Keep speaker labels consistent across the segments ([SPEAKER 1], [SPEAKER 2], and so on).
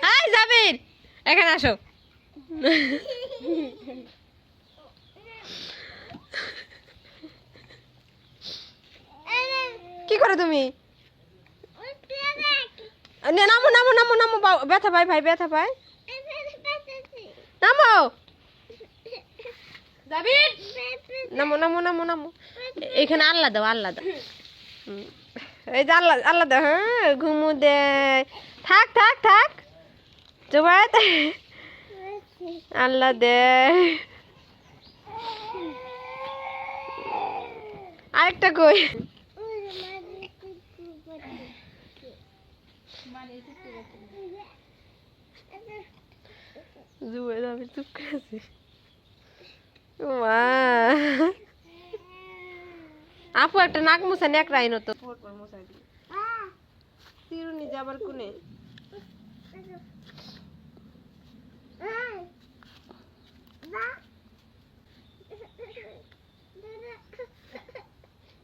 [SPEAKER 1] High জাবির, এখানে আসো। কি করো তুমি? নামো নামো নামো নামো, ব্যথা পাই ভাই, ব্যথা পাই। নামো জাবির, নামো নামো নামো নামো। এখানে আল্লাহ দাও, আল্লাহ দাও। এই যে আল্লাহ, আল্লাহ দাও। হ্যাঁ, ঘুমু দে। থাক থাক থাক, জুবাইর আল্লাহ দে। আরেকটা কই? জুবাইর আমি চুপ করে আছি। আপু একটা নাক মুছা নেক রাইনো তো চিরুনি যাবার কোনে।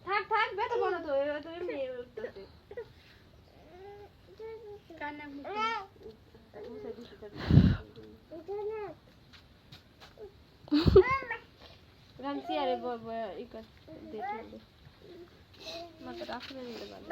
[SPEAKER 1] থাক থাক, ব্যথা পাবো তো, তো এমনি উঠতেছে। রামসি আরে ই কর, দেখে মাথা রাখলে নিতে পারবে।